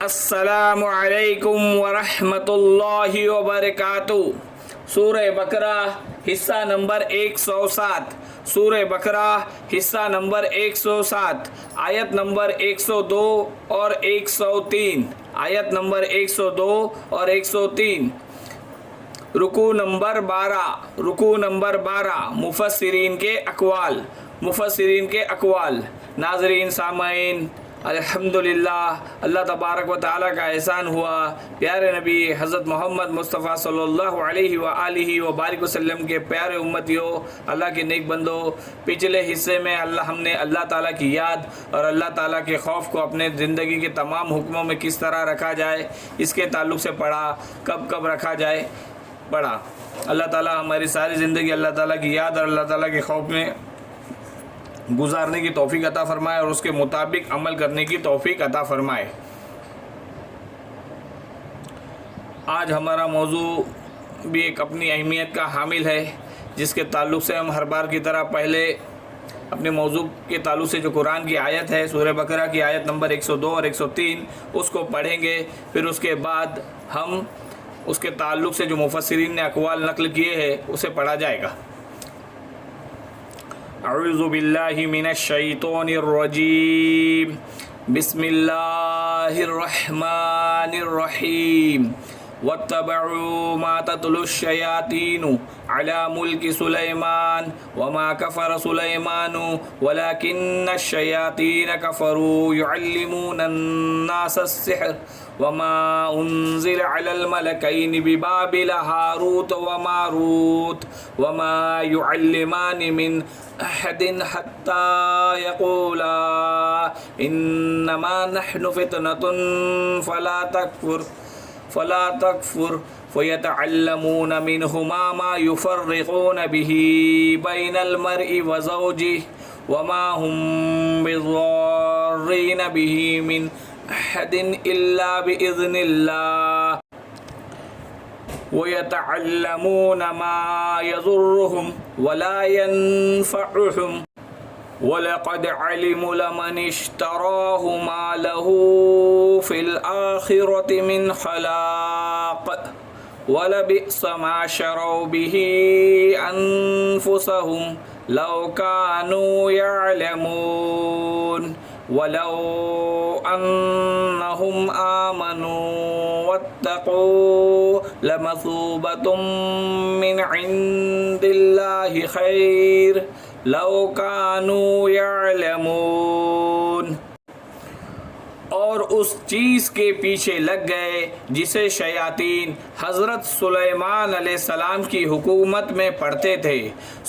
السلام علیکم ورحمۃ اللہ وبرکاتہ۔ سورہ بقرہ حصہ نمبر 107، سورہ بقرہ حصہ نمبر 107، آیت نمبر 102 اور 103، آیت نمبر 102 اور 103، رکوع نمبر 12، مفسرین کے اقوال۔ ناظرین سامعین، الحمدللہ اللہ تبارک و تعالیٰ کا احسان ہوا، پیارے نبی حضرت محمد مصطفیٰ صلی اللہ علیہ وآلہ وبارک وسلم کے پیارے امتیوں، اللہ کے نیک بندو، پچھلے حصے میں ہم نے اللہ تعالیٰ کی یاد اور اللہ تعالیٰ کے خوف کو اپنے زندگی کے تمام حکموں میں کس طرح رکھا جائے اس کے تعلق سے پڑھا، کب رکھا جائے پڑھا۔ اللہ تعالیٰ ہماری ساری زندگی اللہ تعالیٰ کی یاد اور اللہ تعالیٰ کے خوف میں گزارنے کی توفیق عطا فرمائے اور اس کے مطابق عمل کرنے کی توفیق عطا فرمائے۔ آج ہمارا موضوع بھی ایک اپنی اہمیت کا حامل ہے، جس کے تعلق سے ہم ہر بار کی طرح پہلے اپنے موضوع کے تعلق سے جو قرآن کی آیت ہے سورہ بقرہ کی آیت نمبر 102 اور 103 اس کو پڑھیں گے، پھر اس کے بعد ہم اس کے تعلق سے جو مفسرین نے اقوال نقل کیے ہیں اسے پڑھا جائے گا۔ اعوذ باللہ من الشیطان الرجیم، بسم اللہ الرحمن الرحیم، واتبعوا ما تتلو الشیاطین علی ملک سلیمان وما کفر سلیمان ولکن الشیاطین کفروا یعلمون الناس السحر وما انزل على الملكين ببابل هاروت وماروت وما يعلمان من احد حتى يقولا انما نحن فتنة فلا تكفر فيتعلمون منهما ما يفرقون به بين المرء وزوجه وما هم بضارين به من احد الا باذن الله ويتعلمون ما يضرهم ولا ينفعهم وَلَقَدْ عَلِمُوا لَمَنِ اشْتَرَاهُ مَا لَهُ فِي الْآخِرَةِ مِنْ خَلَاقٍ وَلَبِئْسَ مَا شَرَوْا بِهِ أَنفُسَهُمْ لَوْ كَانُوا يَعْلَمُونَ وَلَوْ أَنَّهُمْ آمَنُوا وَاتَّقُوا لَمَثُوبَةٌ مِّنْ عِندِ اللَّهِ خَيْرٌ لَوْ كَانُوا يَعْلَمُونَ۔ اور اس چیز کے پیچھے لگ گئے جسے شیاطین حضرت سلیمان علیہ السلام کی حکومت میں پڑھتے تھے۔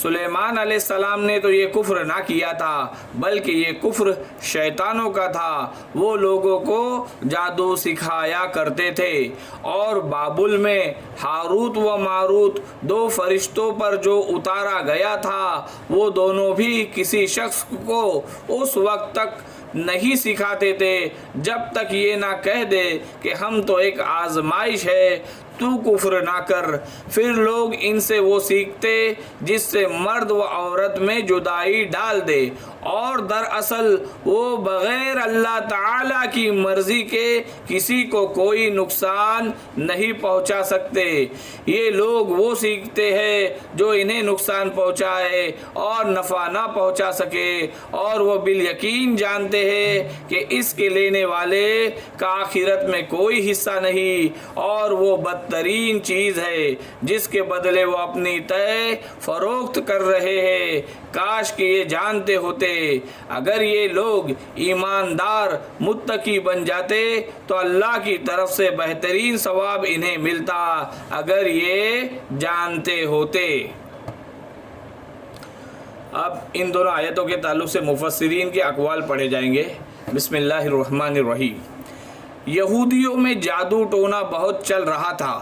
سلیمان علیہ السلام نے تو یہ کفر نہ کیا تھا، بلکہ یہ کفر شیطانوں کا تھا۔ وہ لوگوں کو جادو سکھایا کرتے تھے، اور بابل میں ہاروت و ماروت دو فرشتوں پر جو اتارا گیا تھا، وہ دونوں بھی کسی شخص کو اس وقت تک نہیں سکھاتے تھے جب تک یہ نہ کہہ دے کہ ہم تو ایک آزمائش ہے، تو کفر نہ کر۔ پھر لوگ ان سے وہ سیکھتے جس سے مرد و عورت میں جدائی ڈال دے، اور دراصل وہ بغیر اللہ تعالیٰ کی مرضی کے کسی کو کوئی نقصان نہیں پہنچا سکتے۔ یہ لوگ وہ سیکھتے ہیں جو انہیں نقصان پہنچائے اور نفع نہ پہنچا سکے، اور وہ بالیقین جانتے ہیں کہ اس کے لینے والے کا آخرت میں کوئی حصہ نہیں، اور وہ بدترین چیز ہے جس کے بدلے وہ اپنی طے فروخت کر رہے ہیں۔ کاش کہ یہ جانتے ہوتے، اگر یہ لوگ ایماندار متقی بن جاتے تو اللہ کی طرف سے بہترین ثواب انہیں ملتا، اگر یہ جانتے ہوتے۔ اب ان دونوں آیتوں کے تعلق سے مفسرین کے اقوال پڑھے جائیں گے۔ بسم اللہ الرحمن الرحیم۔ یہودیوں میں جادو ٹونا بہت چل رہا تھا،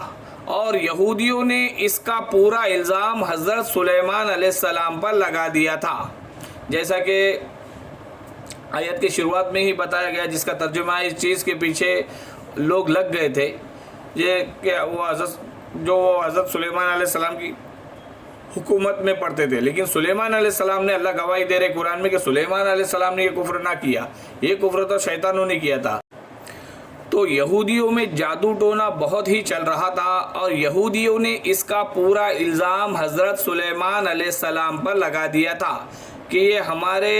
اور یہودیوں نے اس کا پورا الزام حضرت سلیمان علیہ السلام پر لگا دیا تھا، جیسا کہ آیت کی شروعات میں ہی بتایا گیا، جس کا ترجمہ اس چیز کے پیچھے لوگ لگ گئے تھے یہ کہ وہ حضرت سلیمان علیہ السلام کی حکومت میں پڑھتے تھے، لیکن سلیمان علیہ السلام نے، اللہ گواہی دے رہے قرآن میں کہ سلیمان علیہ السلام نے یہ کفر نہ کیا، یہ کفر تو شیطانوں نے کیا تھا۔ تو یہودیوں میں جادو ٹونا بہت ہی چل رہا تھا اور یہودیوں نے اس کا پورا الزام حضرت سلیمان علیہ السلام پر لگا دیا تھا کہ یہ ہمارے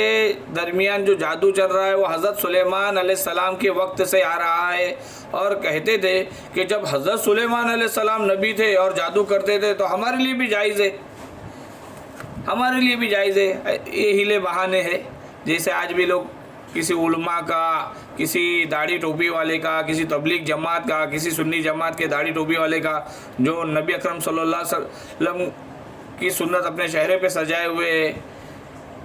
درمیان جو جادو چل رہا ہے وہ حضرت سلیمان علیہ السلام کے وقت سے آ رہا ہے، اور کہتے تھے کہ جب حضرت سلیمان علیہ السلام نبی تھے اور جادو کرتے تھے تو ہمارے لیے بھی جائز ہے، ہمارے لیے بھی جائز ہے۔ یہ ہیلے بہانے ہیں، جیسے آج بھی لوگ کسی علماء کا، کسی داڑھی ٹوپی والے کا، کسی تبلیغ جماعت کا، کسی سنی جماعت کے داڑھی ٹوپی والے کا جو نبی اکرم صلی اللہ علیہ وسلم کی سنت اپنے چہرے پہ سجائے ہوئے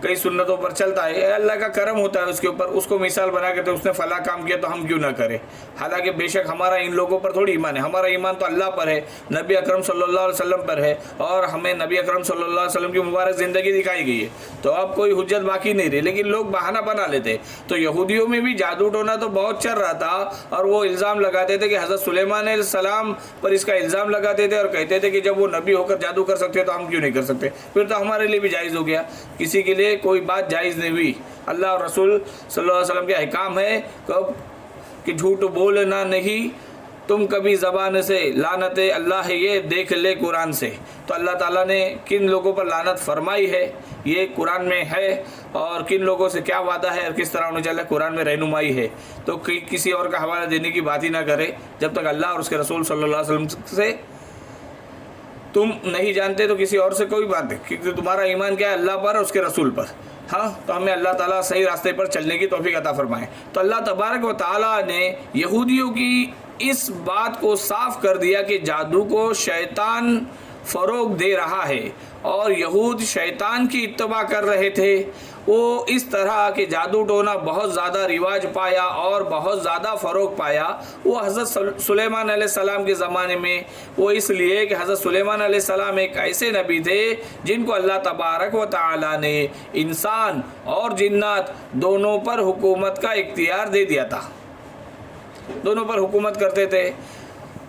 کئی سنتوں پر چلتا ہے، اللہ کا کرم ہوتا ہے اس کے اوپر، اس کو مثال بنا کے تو اس نے فلاں کام کیا تو ہم کیوں نہ کریں۔ حالانکہ بے شک ہمارا ان لوگوں پر تھوڑی ایمان ہے، ہمارا ایمان تو اللہ پر ہے، نبی اکرم صلی اللہ علیہ وسلم پر ہے، اور ہمیں نبی اکرم صلی اللہ علیہ وسلم کی مبارک زندگی دکھائی گئی ہے، تو اب کوئی حجت باقی نہیں رہی، لیکن لوگ بہانہ بنا لیتے۔ تو یہودیوں میں بھی جادو ٹونا تو بہت چل رہا تھا، اور وہ الزام لگاتے تھے کہ حضرت سلیمان علیہ السلام پر اس کا الزام لگاتے تھے اور کہتے تھے کہ جب وہ نبی ہو کر جادو کر سکتے تو ہم کیوں نہیں کر سکتے، پھر تو ہمارے لیے بھی جائز ہو گیا۔ کسی کے لیے کوئی بات جائز نہیں ہوئی۔ اللہ اور رسول صلی اللہ علیہ وسلم کے احکام ہے کہ جھوٹ بولنا نہیں، تم کبھی زبان سے، لعنت اللہ ہے یہ دیکھ لے قرآن سے۔ تو اللہ تعالیٰ نے کن لوگوں پر لعنت فرمائی ہے یہ قرآن میں ہے، اور کن لوگوں سے کیا وعدہ ہے اور کس طرح انہیں چلے قرآن میں رہنمائی ہے۔ تو کسی اور کا حوالہ دینے کی بات ہی نہ کرے جب تک اللہ اور اس کے رسول صلی اللہ علیہ وسلم سے تم نہیں جانتے، تو کسی اور سے کوئی بات نہیں، کیونکہ تمہارا ایمان کیا ہے، اللہ پر اور اس کے رسول پر۔ ہاں، تو ہمیں اللہ تعالیٰ صحیح راستے پر چلنے کی توفیق عطا فرمائے۔ تو اللہ تبارک و تعالیٰ نے یہودیوں کی اس بات کو صاف کر دیا کہ جادو کو شیطان فروغ دے رہا ہے، اور یہود شیطان کی اتباع کر رہے تھے۔ وہ اس طرح کہ جادو ٹونا بہت زیادہ رواج پایا اور بہت زیادہ فروغ پایا۔ وہ حضرت سلیمان علیہ السلام کے زمانے میں، وہ اس لیے کہ حضرت سلیمان علیہ السلام ایک ایسے نبی تھے جن کو اللہ تبارک و تعالیٰ نے انسان اور جنات دونوں پر حکومت کا اختیار دے دیا تھا، دونوں پر حکومت کرتے تھے۔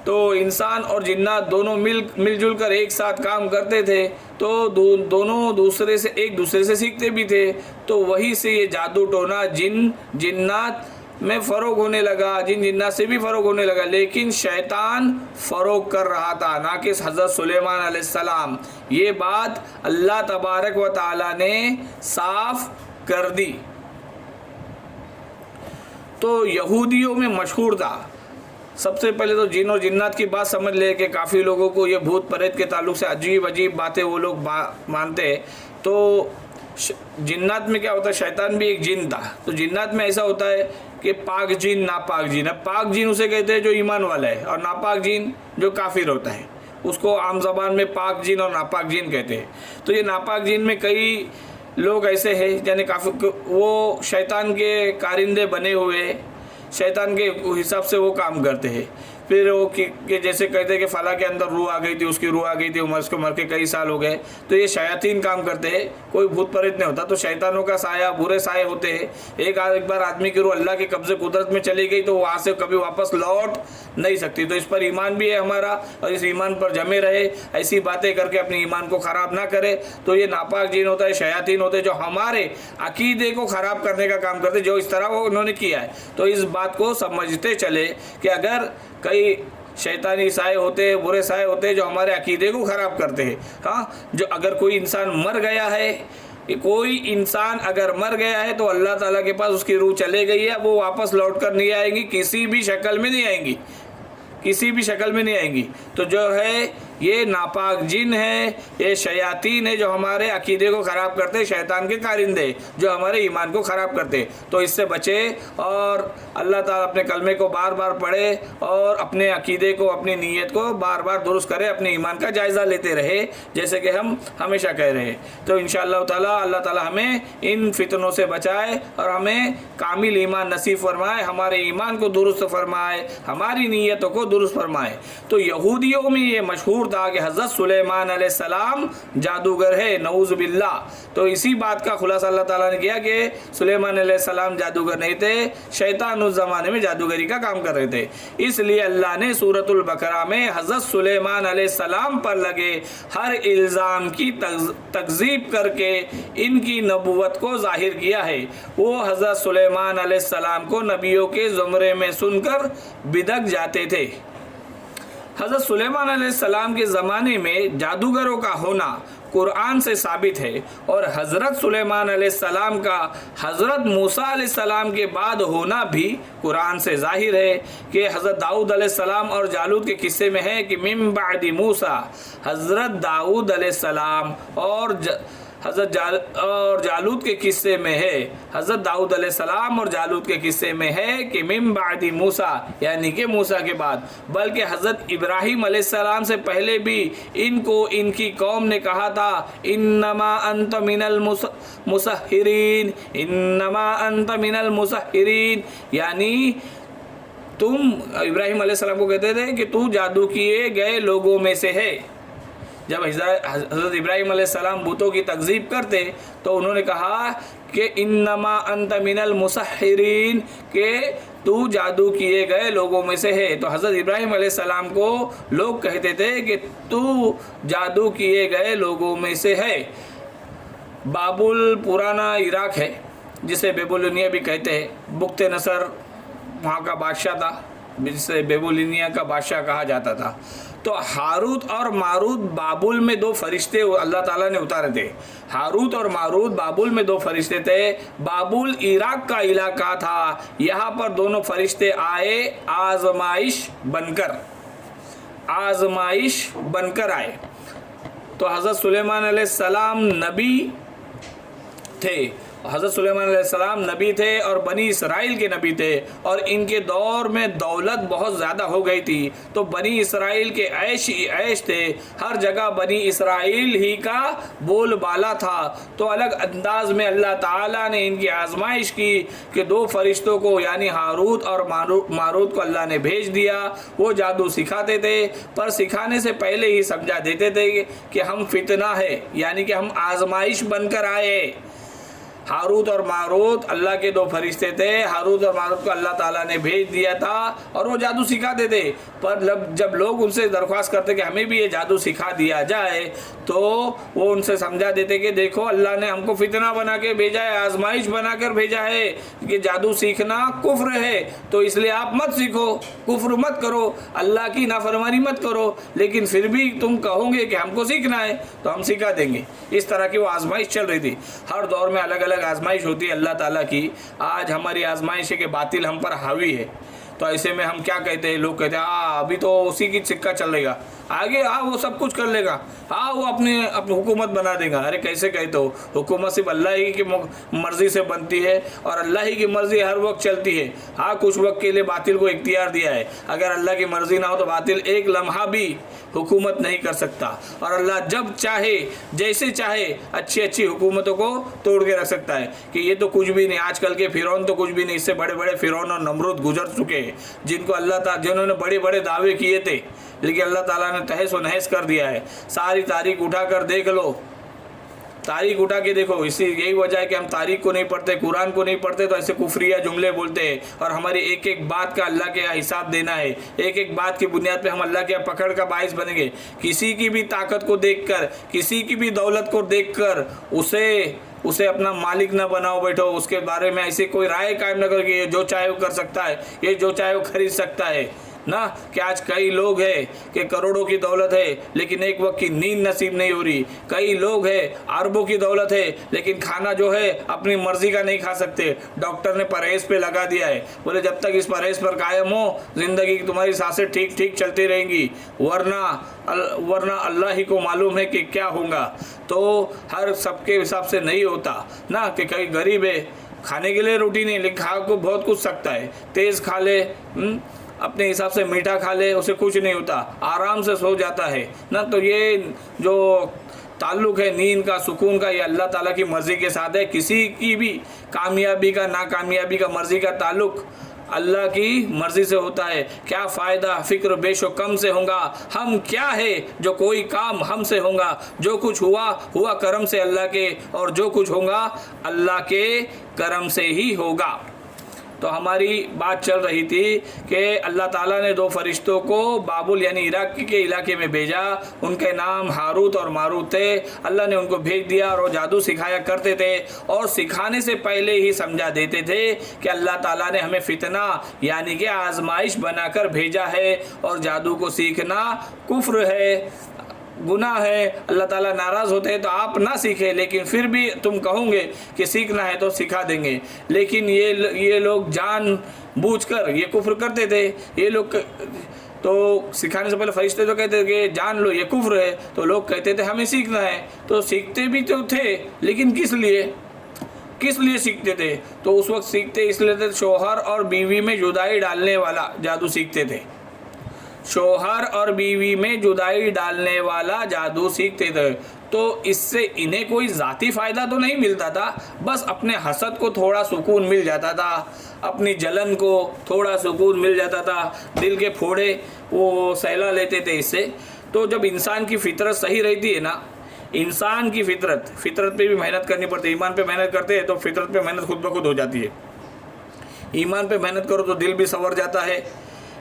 تو انسان اور جنات دونوں مل جل کر ایک ساتھ کام کرتے تھے، تو دونوں ایک دوسرے سے سیکھتے بھی تھے۔ تو وہی سے یہ جادو ٹونا جنات میں فروغ ہونے لگا، جنات سے بھی فروغ ہونے لگا، لیکن شیطان فروغ کر رہا تھا، نہ کہ حضرت سلیمان علیہ السلام۔ یہ بات اللہ تبارک و تعالیٰ نے صاف کر دی۔ تو یہودیوں میں مشہور تھا، سب سے پہلے تو جن اور جنات کی بات سمجھ لے کہ کافی لوگوں کو یہ بھوت پریت کے تعلق سے عجیب باتیں وہ لوگ مانتے ہیں۔ تو جنات میں کیا ہوتا ہے، شیطان بھی ایک جن تھا۔ تو جنات میں ایسا ہوتا ہے کہ پاک جن، ناپاک جن۔ اب پاک جن اسے کہتے ہیں جو ایمان والا ہے، اور ناپاک جن جو کافر ہوتا ہے، اس کو عام زبان میں پاک جن اور ناپاک جن کہتے ہیں۔ تو یہ ناپاک جن میں کئی لوگ ایسے ہیں یعنی وہ شیطان کے کارندے بنے ہوئے، شیطان کے حساب سے وہ کام کرتے ہیں۔ پھر وہ کہ جیسے کہتے ہیں کہ فلاں کے اندر روح آ گئی تھی، اس کی روح آ گئی تھی، اس کو مر کے کئی سال ہو گئے، تو یہ شیاطین کام کرتے ہیں، کوئی بھوت پریت نہیں ہوتا۔ تو شیطانوں کا سایہ، برے سائے ہوتے ہیں۔ ایک بار آدمی کی روح اللہ کے قبضے قدرت میں چلی گئی تو وہاں سے کبھی واپس لوٹ نہیں سکتی۔ تو اس پر ایمان بھی ہے ہمارا، اور اس ایمان پر جمے رہے، ایسی باتیں کر کے اپنے ایمان کو خراب نہ کرے۔ تو یہ ناپاک جن ہوتا ہے، شیاطین ہوتے ہیں جو ہمارے عقیدے کو خراب کرنے کا کام کرتے، جو اس طرح وہ انہوں نے کیا ہے۔ تو اس بات کو سمجھتے چلے کہ اگر کئی شیطانی سائے ہوتے ہیں، برے سائے ہوتے ہیں جو ہمارے عقیدے کو خراب کرتے ہیں۔ ہاں، جو اگر کوئی انسان مر گیا ہے، کوئی انسان اگر مر گیا ہے تو اللہ تعالیٰ کے پاس اس کی روح چلے گئی ہے، وہ واپس لوٹ کر نہیں آئیں گی، کسی بھی شکل میں نہیں آئیں گی، کسی بھی شکل میں نہیں آئیں گی۔ تو جو ہے یہ ناپاک جن ہے، یہ شیاطین ہے جو ہمارے عقیدے کو خراب کرتے، شیطان کے کارندے جو ہمارے ایمان کو خراب کرتے۔ تو اس سے بچے اور اللہ تعالیٰ اپنے کلمے کو بار بار پڑھے اور اپنے عقیدے کو، اپنی نیت کو بار بار درست کرے، اپنے ایمان کا جائزہ لیتے رہے، جیسے کہ ہم ہمیشہ کہہ رہے ہیں۔ تو انشاءاللہ تعالیٰ اللہ تعالیٰ ہمیں ان فتنوں سے بچائے اور ہمیں کامل ایمان نصیب فرمائے، ہمارے ایمان کو درست فرمائے، ہماری نیتوں کو درست فرمائے۔ تو یہودیوں میں یہ مشہور تصور تھا کہ حضرت سلیمان علیہ السلام جادوگر ہے، نعوذ باللہ۔ تو اسی بات کا خلاصہ اللہ تعالیٰ نے کیا کہ سلیمان علیہ السلام جادوگر نہیں تھے، شیطان اس زمانے میں جادوگری کا کام کر رہے تھے۔ اس لیے اللہ نے سورۃ البقرہ میں حضرت سلیمان علیہ السلام پر لگے ہر الزام کی تکذیب کر کے ان کی نبوت کو ظاہر کیا ہے۔ وہ حضرت سلیمان علیہ السلام کو نبیوں کے زمرے میں سن کر بدک جاتے تھے۔ حضرت سلیمان علیہ السلام کے زمانے میں جادوگروں کا ہونا قرآن سے ثابت ہے، اور حضرت سلیمان علیہ السلام کا حضرت موسیٰ علیہ السلام کے بعد ہونا بھی قرآن سے ظاہر ہے کہ حضرت داؤد علیہ السلام اور جالوت کے قصے میں ہے کہ من بعد موسیٰ، حضرت داؤد علیہ السلام اور جالوت کے قصے میں ہے، حضرت داؤد علیہ السلام اور جالوت کے قصے میں ہے کہ من بعد موسیٰ، یعنی کہ موسیٰ کے بعد، بلکہ حضرت ابراہیم علیہ السلام سے پہلے بھی ان کو ان کی قوم نے کہا تھا انما انت من المسحرین، انما انت من المسحرین، یعنی تم ابراہیم علیہ السلام کو کہتے تھے کہ تو جادو کیے گئے لوگوں میں سے ہے۔ جب حضرت ابراہیم علیہ السلام بتوں کی تکذیب کرتے تو انہوں نے کہا کہ انما انت من المسحرین، کہ تو جادو کیے گئے لوگوں میں سے ہے۔ تو حضرت ابراہیم علیہ السلام کو لوگ کہتے تھے کہ تو جادو کیے گئے لوگوں میں سے ہے۔ بابل پرانا عراق ہے جسے بیبولونیا بھی کہتے ہیں، بخت نصر وہاں کا بادشاہ تھا جسے بیبولونیا کا بادشاہ کہا جاتا تھا۔ تو ہاروت اور ماروت بابل میں دو فرشتے اللہ تعالیٰ نے اتارے تھے۔ ہاروت اور ماروت بابل میں دو فرشتے تھے۔ بابل عراق کا علاقہ تھا، یہاں پر دونوں فرشتے آئے آزمائش بن کر آئے۔ تو حضرت سلیمان علیہ السلام نبی تھے، حضرت سلیمان علیہ السلام نبی تھے اور بنی اسرائیل کے نبی تھے، اور ان کے دور میں دولت بہت زیادہ ہو گئی تھی، تو بنی اسرائیل کے عیش ہی عیش تھے، ہر جگہ بنی اسرائیل ہی کا بول بالا تھا۔ تو الگ انداز میں اللہ تعالیٰ نے ان کی آزمائش کی کہ دو فرشتوں کو یعنی ہاروت اور ماروت کو اللہ نے بھیج دیا۔ وہ جادو سکھاتے تھے، پر سکھانے سے پہلے ہی سمجھا دیتے تھے کہ ہم فتنہ ہے، یعنی کہ ہم آزمائش بن کر آئے۔ ہاروت اور ماروت اللہ کے دو فرشتے تھے، ہاروت اور ماروت کو اللہ تعالیٰ نے بھیج دیا تھا اور وہ جادو سکھاتے تھے، پر جب لوگ ان سے درخواست کرتے کہ ہمیں بھی یہ جادو سکھا دیا جائے تو وہ ان سے سمجھا دیتے کہ دیکھو اللہ نے ہم کو فتنہ بنا کے بھیجا ہے، آزمائش بنا کر بھیجا ہے کہ جادو سیکھنا کفر ہے، تو اس لیے آپ مت سیکھو، کفر مت کرو، اللہ کی نافرمانی مت کرو، لیکن پھر بھی تم کہو گے کہ ہم کو سیکھنا ہے تو ہم سکھا دیں گے۔ اس طرح کی وہ آزمائش چل رہی تھی۔ ہر دور میں الگ الگ آزمائش ہوتی ہے اللہ تعالیٰ کی۔ آج ہماری آزمائش ہے کہ باطل ہم پر حاوی ہے، تو ایسے میں ہم کیا کہتے ہیں، لوگ کہتے ہیں ابھی تو اسی کی سکہ چل رہے گا، آگے وہ سب کچھ کر لے گا، وہ اپنی حکومت بنا دے گا۔ ارے کیسے کہتے ہو؟ حکومت صرف اللہ ہی کی مرضی سے بنتی ہے اور اللہ ہی کی مرضی ہر وقت چلتی ہے۔ کچھ وقت کے لیے باطل کو اختیار دیا ہے، اگر اللہ کی مرضی نہ ہو تو باطل ایک لمحہ بھی حکومت نہیں کر سکتا، اور اللہ جب چاہے جیسے چاہے اچھی حکومتوں کو توڑ کے رکھ سکتا ہے کہ یہ تو کچھ بھی نہیں۔ آج کل کے فرعون تو کچھ بھی نہیں، اس سے بڑے بڑے فرعون اور نمرود گزر چکے ہیں جنہوں نے بڑے بڑے دعوے کیے تھے، لیکن اللہ تعالیٰ نے تہس و نہس کر دیا ہے۔ ساری تاریخ اٹھا کر دیکھ لو، تاریخ اٹھا کے دیکھو، یہی وجہ ہے کہ ہم تاریخ کو نہیں پڑھتے، قرآن کو نہیں پڑھتے، تو ایسے کفریہ جملے بولتے ہیں، اور ہماری ایک ایک بات کا اللہ کے یہاں حساب دینا ہے، ایک ایک بات کی بنیاد پہ ہم اللہ کے یہاں پکڑ کا باعث بنیں گے۔ کسی کی بھی طاقت کو دیکھ کر، کسی کی بھی دولت کو دیکھ کر اسے اپنا مالک نہ بناؤ بیٹھو، اس کے بارے میں ایسی کوئی رائے قائم نہ کرو کہ یہ جو چاہے وہ کر سکتا ہے، یہ جو چاہے وہ خرید سکتا ہے نا۔ کہ آج کئی لوگ ہیں کہ کروڑوں کی دولت ہے لیکن ایک وقت کی نیند نصیب نہیں ہو رہی، کئی لوگ ہیں اربوں کی دولت ہے لیکن کھانا جو ہے اپنی مرضی کا نہیں کھا سکتے، ڈاکٹر نے پرہیز پہ لگا دیا ہے، بولے جب تک اس پرہیز پر قائم ہو زندگی کی تمہاری سانسیں ٹھیک ٹھیک چلتی رہیں گی، ورنہ اللہ ہی کو معلوم ہے کہ کیا ہوگا۔ تو ہر سب کے حساب سے نہیں ہوتا نا، کہ کئی غریب ہے کھانے کے لیے روٹی نہیں لیکن کھا کو بہت کچھ سکتا ہے، تیز کھا لے، اپنے حساب سے میٹھا کھا لے، اسے کچھ نہیں ہوتا، آرام سے سو جاتا ہے نا۔ تو یہ جو تعلق ہے نیند کا، سکون کا، یہ اللہ تعالیٰ کی مرضی کے ساتھ ہے۔ کسی کی بھی کامیابی کا ناکامیابی کا مرضی کا تعلق اللہ کی مرضی سے ہوتا ہے. کیا فائدہ فکر بیش و کم سے ہوگا, ہم کیا ہے جو کوئی کام ہم سے ہوگا. جو کچھ ہوا کرم سے اللہ کے, اور جو کچھ ہوگا اللہ کے کرم سے ہی ہوگا. تو ہماری بات چل رہی تھی کہ اللہ تعالیٰ نے 2 فرشتوں کو بابل یعنی عراق کے علاقے میں بھیجا. ان کے نام ہاروت اور ماروت تھے. اللہ نے ان کو بھیج دیا اور وہ جادو سکھایا کرتے تھے, اور سکھانے سے پہلے ہی سمجھا دیتے تھے کہ اللہ تعالیٰ نے ہمیں فتنہ یعنی کہ آزمائش بنا کر بھیجا ہے, اور جادو کو سیکھنا کفر ہے, گناہ ہے. اللہ تعالیٰ ناراض ہوتے ہیں تو آپ نہ سیکھیں, لیکن پھر بھی تم کہوں گے کہ سیکھنا ہے تو سکھا دیں گے. لیکن یہ لوگ جان بوجھ کر یہ کفر کرتے تھے. یہ لوگ تو سکھانے سے پہلے فرشتے تو کہتے تھے کہ جان لو یہ کفر ہے, تو لوگ کہتے تھے ہمیں سیکھنا ہے. تو سیکھتے بھی تو تھے, لیکن کس لیے سیکھتے تھے؟ تو اس وقت سیکھتے اس لیے تھے شوہر اور بیوی میں جدائی ڈالنے والا جادو سیکھتے تھے. شوہر اور بیوی میں جدائی ڈالنے والا جادو سیکھتے تھے. تو اس سے انہیں کوئی ذاتی فائدہ تو نہیں ملتا تھا, بس اپنے حسد کو تھوڑا سکون مل جاتا تھا, اپنی جلن کو تھوڑا سکون مل جاتا تھا, دل کے پھوڑے وہ سہلا لیتے تھے اس سے. تو جب انسان کی فطرت صحیح رہتی ہے نا, انسان کی فطرت پہ بھی محنت کرنی پڑتی ہے. ایمان پہ محنت کرتے ہیں تو فطرت پہ محنت خود بخود ہو جاتی ہے. ایمان پہ محنت کرو تو دل بھی سنور جاتا ہے,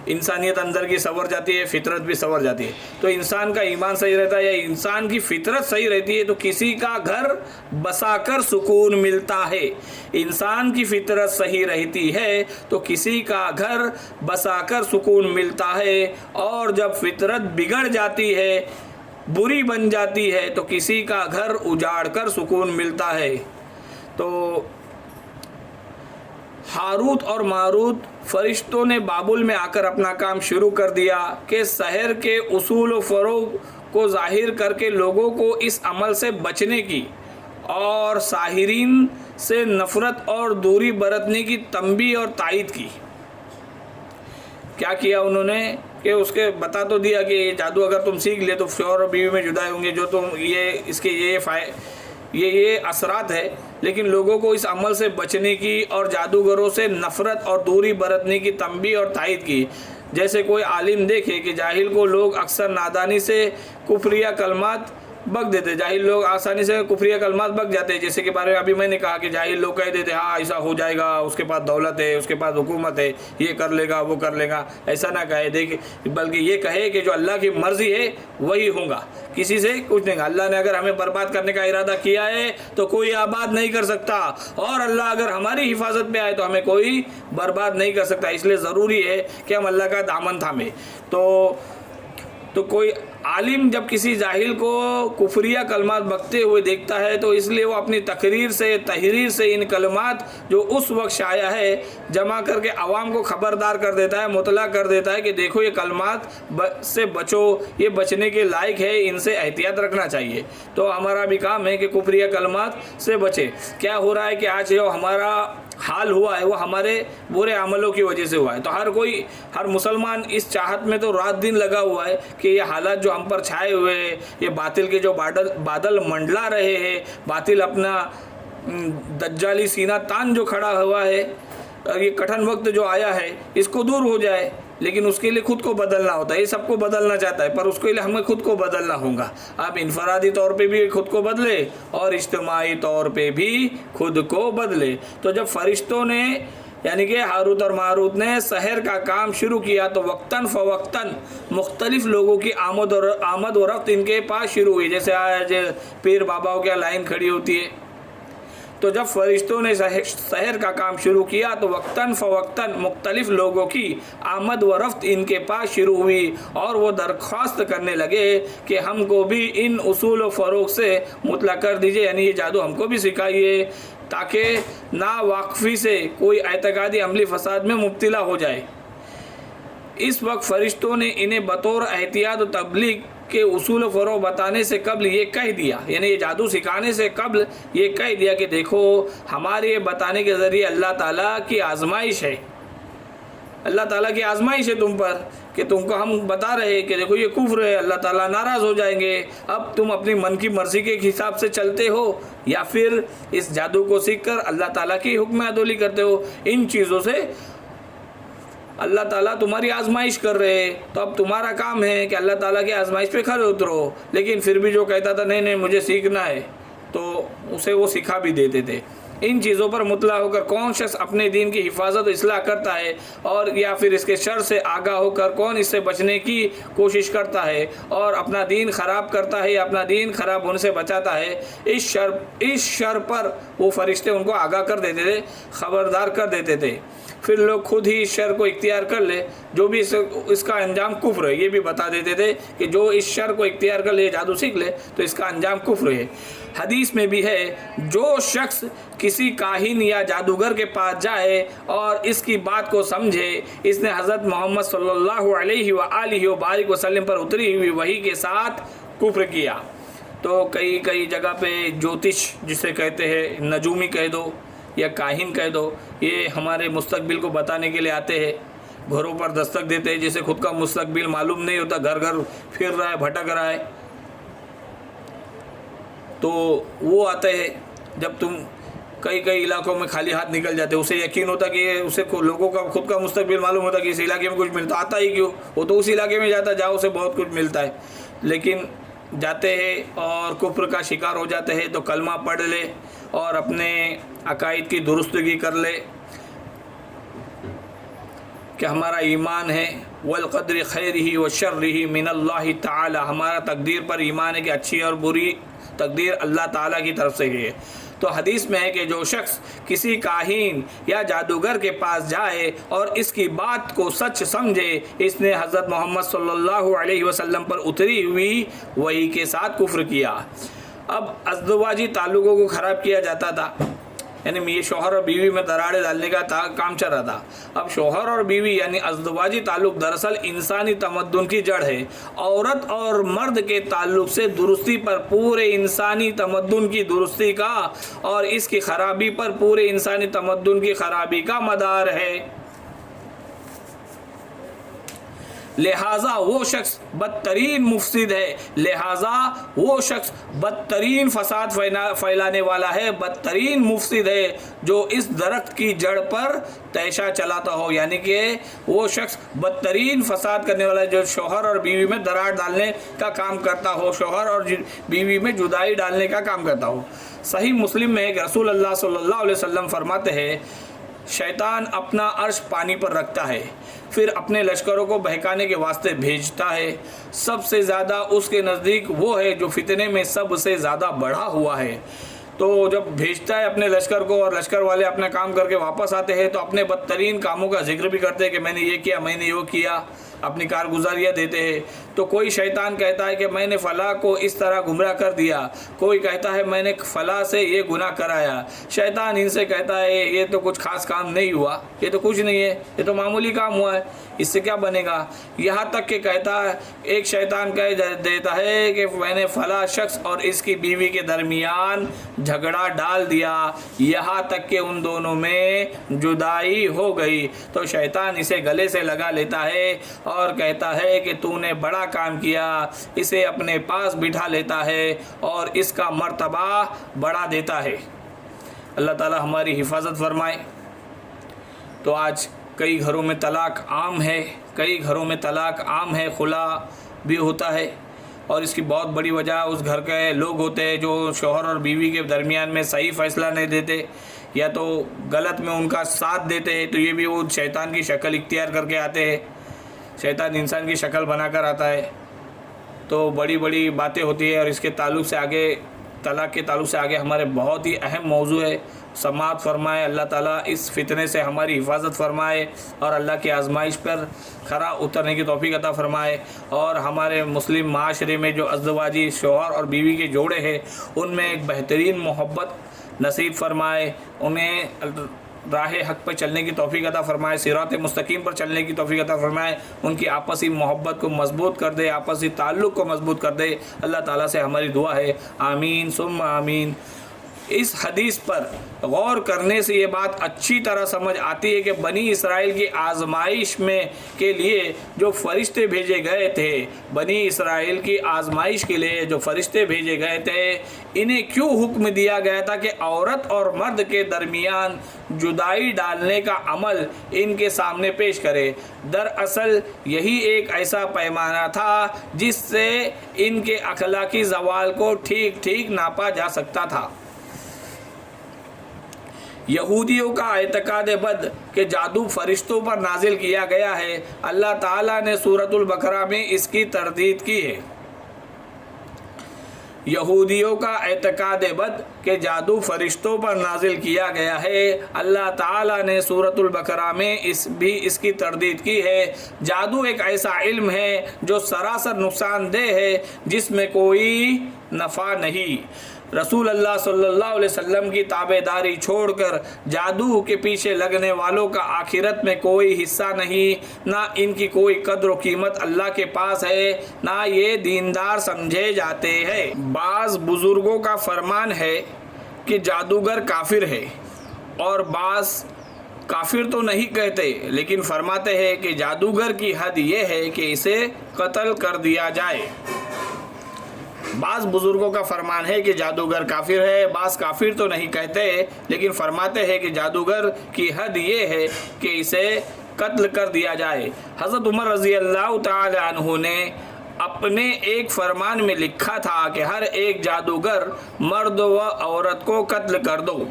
انسانیت اندر کی سنور جاتی ہے, فطرت بھی سنور جاتی ہے. تو انسان کا ایمان صحیح رہتا ہے یا انسان کی فطرت صحیح رہتی ہے تو کسی کا گھر بسا کر سکون ملتا ہے. انسان کی فطرت صحیح رہتی ہے تو کسی کا گھر بسا کر سکون ملتا ہے, اور جب فطرت بگڑ جاتی ہے, بری بن جاتی ہے, تو کسی کا گھر اجاڑ کر سکون ملتا ہے. تو ہاروت اور ماروت فرشتوں نے بابل میں آ کر اپنا کام شروع کر دیا کہ سحر کے اصول و فروغ کو ظاہر کر کے لوگوں کو اس عمل سے بچنے کی اور ساحرین سے نفرت اور دوری برتنے کی تنبیہ اور تائید کی. کیا کیا انہوں نے کہ اس کے بتا تو دیا کہ یہ جادو اگر تم سیکھ لے تو شوہر اور بیوی میں جدائی ہوں گے, جو تم اس کے یہ اثرات ہے, لیکن لوگوں کو اس عمل سے بچنے کی اور جادوگروں سے نفرت اور دوری برتنے کی تنبیہ اور تائید کی. جیسے کوئی عالم دیکھے کہ جاہل کو لوگ اکثر نادانی سے کفریہ کلمات بک دیتے, جاہل لوگ آسانی سے کفریہ کلمات بک جاتے ہیں, جیسے کہ بارے میں ابھی میں نے کہا کہ جاہل لوگ کہہ دیتے ہاں ایسا ہو جائے گا, اس کے پاس دولت ہے, اس کے پاس حکومت ہے, یہ کر لے گا وہ کر لے گا. ایسا نہ کہے, دیکھیں بلکہ یہ کہے کہ جو اللہ کی مرضی ہے وہی ہوگا, کسی سے کچھ نہیں. اللہ نے اگر ہمیں برباد کرنے کا ارادہ کیا ہے تو کوئی آباد نہیں کر سکتا, اور اللہ اگر ہماری حفاظت پہ آئے تو ہمیں کوئی برباد نہیں کر سکتا. اس لیے ضروری ہے کہ ہم اللہ کا دامن تھامیں. تو کوئی عالم جب کسی جاہل کو کفریہ کلمات بکتے ہوئے دیکھتا ہے تو اس لیے وہ اپنی تحریر سے ان کلمات جو اس وقت شائع ہے جمع کر کے عوام کو خبردار کر دیتا ہے, مطلع کر دیتا ہے کہ دیکھو یہ کلمات سے بچو, یہ بچنے کے لائق ہے, ان سے احتیاط رکھنا چاہیے. تو ہمارا بھی کام ہے کہ کفریہ کلمات سے بچے. کیا ہو رہا ہے کہ آج جو ہمارا حال ہوا ہے وہ ہمارے برے عملوں کی وجہ سے ہوا ہے. تو ہر مسلمان اس چاہت میں تو رات دن لگا ہوا ہے کہ یہ حالات جو ہم پر چھائے ہوئے ہیں, یہ باطل کے جو بادل منڈلا رہے ہیں, باطل اپنا دجالی سینہ تان جو کھڑا ہوا ہے, یہ کٹھن وقت جو آیا ہے اس کو دور ہو جائے. لیکن اس کے لیے خود کو بدلنا ہوتا ہے. یہ سب کو بدلنا چاہتا ہے پر اس کے لیے ہمیں خود کو بدلنا ہوگا. آپ انفرادی طور پہ بھی خود کو بدلے اور اجتماعی طور پہ بھی خود کو بدلے. تو جب فرشتوں نے یعنی کہ ہاروت اور ماروت نے سحر کا کام شروع کیا تو وقتاً فوقتاً مختلف لوگوں کی آمد و رفت ان کے پاس شروع ہوئی. جیسے آج پیر باباؤں کی لائن کھڑی ہوتی ہے. تو جب فرشتوں نے سحر کا کام شروع کیا تو وقتاً فوقتاً مختلف لوگوں کی آمد و رفت ان کے پاس شروع ہوئی, اور وہ درخواست کرنے لگے کہ ہم کو بھی ان اصول و فروغ سے مطلع کر دیجئے, یعنی یہ جادو ہم کو بھی سکھائیے تاکہ نا واقفی سے کوئی اعتقادی عملی فساد میں مبتلا ہو جائے. اس وقت فرشتوں نے انہیں بطور احتیاط و تبلیغ کے اصول و فروغ بتانے سے قبل یہ کہہ دیا, یعنی یہ جادو سکھانے سے قبل یہ کہہ دیا کہ دیکھو ہمارے یہ بتانے کے ذریعے اللہ تعالیٰ کی آزمائش ہے, اللہ تعالیٰ کی آزمائش ہے تم پر, کہ تم کو ہم بتا رہے کہ دیکھو یہ کفر ہے, اللہ تعالیٰ ناراض ہو جائیں گے. اب تم اپنی من کی مرضی کے حساب سے چلتے ہو یا پھر اس جادو کو سیکھ کر اللہ تعالیٰ کی حکم عدولی کرتے ہو. ان چیزوں سے اللہ تعالیٰ تمہاری آزمائش کر رہے ہیں، تو اب تمہارا کام ہے کہ اللہ تعالیٰ کی آزمائش پہ کھڑے اترو. لیکن پھر بھی جو کہتا تھا نہیں نہیں مجھے سیکھنا ہے، تو اسے وہ سکھا بھی دیتے تھے. ان چیزوں پر مطلع ہو کر کون شخص اپنے دین کی حفاظت و اصلاح کرتا ہے، اور یا پھر اس کے شر سے آگاہ ہو کر کون اس سے بچنے کی کوشش کرتا ہے اور اپنا دین خراب کرتا ہے یا اپنا دین خراب ہونے سے بچاتا ہے، اس شر پر وہ فرشتے ان کو آگاہ کر دیتے تھے، خبردار کر دیتے تھے. پھر لوگ خود ہی اس شر کو اختیار کر لے، جو بھی اس کا انجام کفر ہے، یہ بھی بتا دیتے تھے کہ جو اس شر کو اختیار کر لے، جادو سیکھ لے، تو اس کا انجام کفر ہے. حدیث میں بھی ہے جو شخص کسی کاہن یا جادوگر کے پاس جائے اور اس کی بات کو سمجھے، اس نے حضرت محمد صلی اللہ علیہ وآلہ وبارک وسلم پر اتری ہوئی وحی کے ساتھ کفر کیا. تو کئی جگہ پہ جوتش جسے کہتے ہیں، نجومی کہہ دو یا کاہن کہہ دو، یہ ہمارے مستقبل کو بتانے کے لیے آتے ہیں، گھروں پر دستک دیتے ہیں. جسے خود کا مستقبل معلوم نہیں ہوتا، گھر گھر پھر رہا ہے، بھٹک رہا ہے، تو وہ آتے ہیں. جب تم کئی علاقوں میں خالی ہاتھ نکل جاتے، اسے یقین ہوتا کہ اسے لوگوں کا خود کا مستقبل معلوم ہوتا کہ اس علاقے میں کچھ ملتا، آتا ہی کیوں، وہ تو اس علاقے میں جاتا جہاں اسے بہت کچھ ملتا ہے. لیکن جاتے ہیں اور کفر کا شکار ہو جاتے ہیں، تو کلمہ پڑھ لے اور اپنے عقائد کی درستگی کر لے کہ ہمارا ایمان ہے والقدر خیرہ و شرہ من اللہ تعالی، ہمارا تقدیر پر ایمان ہے کہ اچھی اور بری تقدیر اللہ تعالیٰ کی طرف سے ہے. تو حدیث میں ہے کہ جو شخص کسی کاہن یا جادوگر کے پاس جائے اور اس کی بات کو سچ سمجھے، اس نے حضرت محمد صلی اللہ علیہ وسلم پر اتری ہوئی وحی کے ساتھ کفر کیا. اب ازدواجی تعلقوں کو خراب کیا جاتا تھا، یعنی یہ شوہر اور بیوی میں دراڑیں ڈالنے کا کام چل رہا تھا. اب شوہر اور بیوی یعنی ازدواجی تعلق دراصل انسانی تمدن کی جڑ ہے. عورت اور مرد کے تعلق سے درستی پر پورے انسانی تمدن کی درستی کا اور اس کی خرابی پر پورے انسانی تمدن کی خرابی کا مدار ہے. لہٰذا وہ شخص بدترین مفسد ہے، لہٰذا وہ شخص بدترین فساد پھیلانے والا ہے، بدترین مفسد ہے جو اس درخت کی جڑ پر تیشہ چلاتا ہو. یعنی کہ وہ شخص بدترین فساد کرنے والا ہے جو شوہر اور بیوی میں دراڑ ڈالنے کا کام کرتا ہو، شوہر اور بیوی میں جدائی ڈالنے کا کام کرتا ہو. صحیح مسلم میں کہ رسول اللہ صلی اللہ علیہ وسلم فرماتے ہیں شیطان اپنا عرش پانی پر رکھتا ہے، پھر اپنے لشکروں کو بہکانے کے واسطے بھیجتا ہے. سب سے زیادہ اس کے نزدیک وہ ہے جو فتنے میں سب سے زیادہ بڑھا ہوا ہے. تو جب بھیجتا ہے اپنے لشکر کو اور لشکر والے اپنا کام کر کے واپس آتے ہیں تو اپنے بدترین کاموں کا ذکر بھی کرتے ہیں کہ میں نے یہ کیا، میں نے وہ کیا، اپنی کارگزاریاں دیتے ہیں. تو کوئی شیطان کہتا ہے کہ میں نے فلاں کو اس طرح گمراہ کر دیا، کوئی کہتا ہے میں نے فلاں سے یہ گناہ کرایا. شیطان ان سے کہتا ہے یہ تو کچھ خاص کام نہیں ہوا، یہ تو کچھ نہیں ہے، یہ تو معمولی کام ہوا ہے، اس سے کیا بنے گا. یہاں تک کہ کہتا ہے ایک شیطان کہہ دیتا ہے کہ میں نے فلاں شخص اور اس کی بیوی کے درمیان جھگڑا ڈال دیا، یہاں تک کہ ان دونوں میں جدائی ہو گئی. تو شیطان اسے گلے سے لگا لیتا ہے اور کہتا ہے کہ تو نے بڑا کام کیا، اسے اپنے پاس بٹھا لیتا ہے اور اس کا مرتبہ بڑھا دیتا ہے. اللہ تعالی ہماری حفاظت فرمائے. تو آج کئی گھروں میں طلاق عام ہے، کئی گھروں میں طلاق عام ہے، خلا بھی ہوتا ہے، اور اس کی بہت بڑی وجہ اس گھر کے لوگ ہوتے ہیں جو شوہر اور بیوی کے درمیان میں صحیح فیصلہ نہیں دیتے یا تو غلط میں ان کا ساتھ دیتے ہیں. تو یہ بھی وہ شیطان کی شکل اختیار کر کے آتے ہیں، شیطان انسان کی شکل بنا کر آتا ہے. تو بڑی بڑی باتیں ہوتی ہیں. اور اس کے تعلق سے آگے طلاق کے تعلق سے آگے ہمارے بہت ہی اہم موضوع ہے. سماعت فرمائے اللہ تعالیٰ اس فتنے سے ہماری حفاظت فرمائے اور اللہ کی آزمائش پر کھرا اترنے کی توفیق عطا فرمائے. اور ہمارے مسلم معاشرے میں جو ازدواجی شوہر اور بیوی کے جوڑے ہیں ان میں ایک بہترین محبت نصیب فرمائے، انہیں راہ حق پر چلنے کی توفیق عطا فرمائے، صراط مستقیم پر چلنے کی توفیق عطا فرمائے، ان کی آپسی محبت کو مضبوط کر دے، آپسی تعلق کو مضبوط کر دے. اللہ تعالیٰ سے ہماری دعا ہے، آمین ثم آمین. اس حدیث پر غور کرنے سے یہ بات اچھی طرح سمجھ آتی ہے کہ بنی اسرائیل کی آزمائش میں کے لیے جو فرشتے بھیجے گئے تھے، بنی اسرائیل کی آزمائش کے لیے جو فرشتے بھیجے گئے تھے، انہیں کیوں حکم دیا گیا تھا کہ عورت اور مرد کے درمیان جدائی ڈالنے کا عمل ان کے سامنے پیش کرے؟ دراصل یہی ایک ایسا پیمانہ تھا جس سے ان کے اخلاقی زوال کو ٹھیک ٹھیک ناپا جا سکتا تھا۔ یہودیوں کا اعتقاد بد کہ جادو فرشتوں پر نازل کیا گیا ہے، اللہ تعالیٰ نے سورۃ البقرہ میں اس کی تردید کی ہے۔ یہودیوں کا اعتقاد بد کہ جادو فرشتوں پر نازل کیا گیا ہے، اللہ تعالیٰ نے سورۃ البقرہ میں اس کی تردید کی ہے۔ جادو ایک ایسا علم ہے جو سراسر نقصان دہ ہے، جس میں کوئی نفع نہیں۔ رسول اللہ صلی اللہ علیہ وسلم کی تابعداری چھوڑ کر جادو کے پیچھے لگنے والوں کا آخرت میں کوئی حصہ نہیں، نہ ان کی کوئی قدر و قیمت اللہ کے پاس ہے، نہ یہ دیندار سمجھے جاتے ہیں۔ بعض بزرگوں کا فرمان ہے کہ جادوگر کافر ہے، اور بعض کافر تو نہیں کہتے لیکن فرماتے ہیں کہ جادوگر کی حد یہ ہے کہ اسے قتل کر دیا جائے۔ بعض بزرگوں کا فرمان ہے کہ جادوگر کافر ہے، بعض کافر تو نہیں کہتے لیکن فرماتے ہیں کہ جادوگر کی حد یہ ہے کہ اسے قتل کر دیا جائے۔ حضرت عمر رضی اللہ تعالی عنہ نے اپنے ایک فرمان میں لکھا تھا کہ ہر ایک جادوگر مرد و عورت کو قتل کر دو۔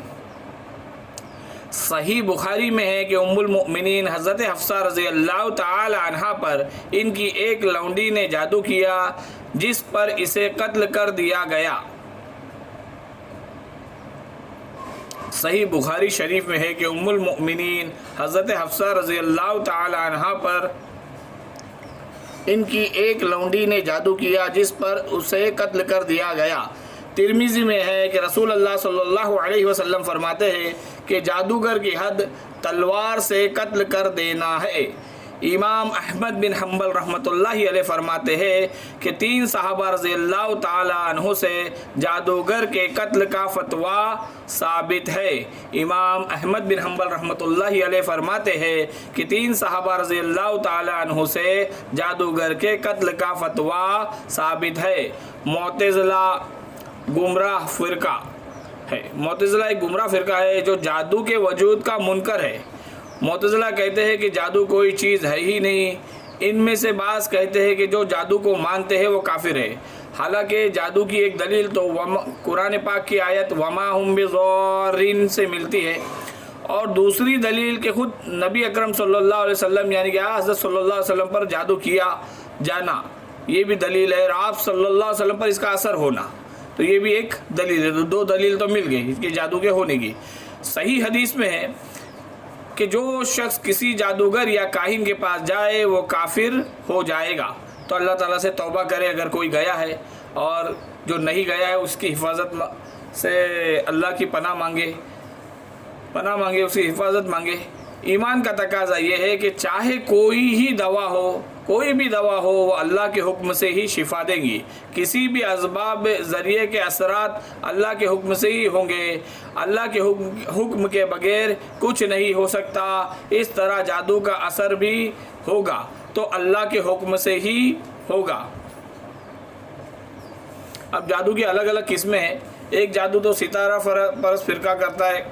صحیح بخاری میں ہے کہ ام المؤمنین حضرت حفصہ رضی اللہ تعالی عنہا پر ان کی ایک لونڈی نے جادو کیا جس پر اسے قتل کر دیا گیا۔ صحیح بخاری شریف میں ہے کہ ام المؤمنین حضرت حفصہ رضی اللہ تعالی عنہا پر ان کی ایک لونڈی نے جادو کیا جس پر اسے قتل کر دیا گیا۔ ترمذی میں ہے کہ رسول اللہ صلی اللہ علیہ وسلم فرماتے ہیں کہ جادوگر کی حد تلوار سے قتل کر دینا ہے۔ امام احمد بن حنبل رحمۃ اللہ علیہ فرماتے ہیں کہ 3 صحابہ رضی اللہ تعالی عنہ سے جادوگر کے قتل کا فتویٰ ثابت ہے۔ امام احمد بن حنبل رحمۃ اللہ علیہ فرماتے ہیں کہ 3 صحابہ رضی اللہ تعالی عنہ سے جادوگر کے قتل کا فتویٰ ثابت ہے۔ معتزلہ گمراہ فرقہ ہے۔ معتزلہ ایک گمراہ فرقہ ہے جو جادو کے وجود کا منکر ہے۔ معتزلہ کہتے ہیں کہ جادو کوئی چیز ہے ہی نہیں۔ ان میں سے بعض کہتے ہیں کہ جو جادو کو مانتے ہیں وہ کافر ہے، حالانکہ جادو کی ایک دلیل تو قرآن پاک کی آیت وما ہم بضارین سے ملتی ہے، اور دوسری دلیل کہ خود نبی اکرم صلی اللہ علیہ وسلم یعنی کہ حضرت صلی اللہ علیہ وسلم پر جادو کیا جانا، یہ بھی دلیل ہے، اور آپ صلی اللہ علیہ وسلم پر اس کا اثر ہونا، تو یہ بھی ایک دلیل ہے۔ تو 2 دلیل تو مل گئی اس کے جادو کے ہونے کی۔ صحیح حدیث میں ہے کہ جو شخص کسی جادوگر یا کاہن کے پاس جائے وہ کافر ہو جائے گا۔ تو اللہ تعالیٰ سے توبہ کرے اگر کوئی گیا ہے، اور جو نہیں گیا ہے اس کی حفاظت سے اللہ کی پناہ مانگے، اس کی حفاظت مانگے۔ ایمان کا تقاضا یہ ہے کہ چاہے کوئی بھی دوا ہو وہ اللہ کے حکم سے ہی شفا دیں گی۔ کسی بھی اسباب ذریعے کے اثرات اللہ کے حکم سے ہی ہوں گے، اللہ کے حکم کے بغیر کچھ نہیں ہو سکتا۔ اس طرح جادو کا اثر بھی ہوگا تو اللہ کے حکم سے ہی ہوگا۔ اب جادو کی الگ الگ قسمیں ہیں۔ ایک جادو تو ستارہ پرست فرقہ کرتا ہے،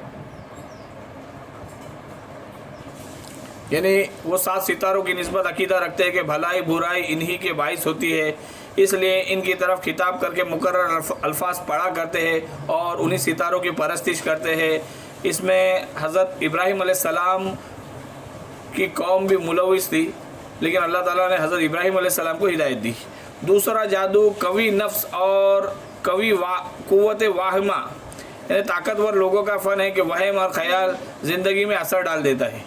یعنی وہ 7 ستاروں کی نسبت عقیدہ رکھتے ہیں کہ بھلائی برائی انہی کے باعث ہوتی ہے، اس لیے ان کی طرف خطاب کر کے مقرر الفاظ پڑھا کرتے ہیں اور انہی ستاروں کی پرستش کرتے ہیں۔ اس میں حضرت ابراہیم علیہ السلام کی قوم بھی ملوث تھی، لیکن اللہ تعالیٰ نے حضرت ابراہیم علیہ السلام کو ہدایت دی۔ دوسرا جادو قوی نفس اور قوی قوت واہمہ یعنی طاقتور لوگوں کا فن ہے کہ وہم اور خیال زندگی میں اثر ڈال دیتا ہے۔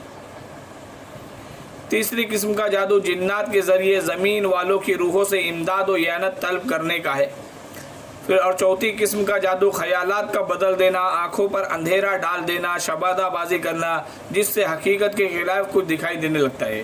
تیسری قسم کا جادو جنات کے ذریعے زمین والوں کی روحوں سے امداد و اعانت طلب کرنے کا ہے۔ اور چوتھی قسم کا جادو خیالات کا بدل دینا، آنکھوں پر اندھیرا ڈال دینا، شبادہ بازی کرنا جس سے حقیقت کے خلاف کچھ دکھائی دینے لگتا ہے۔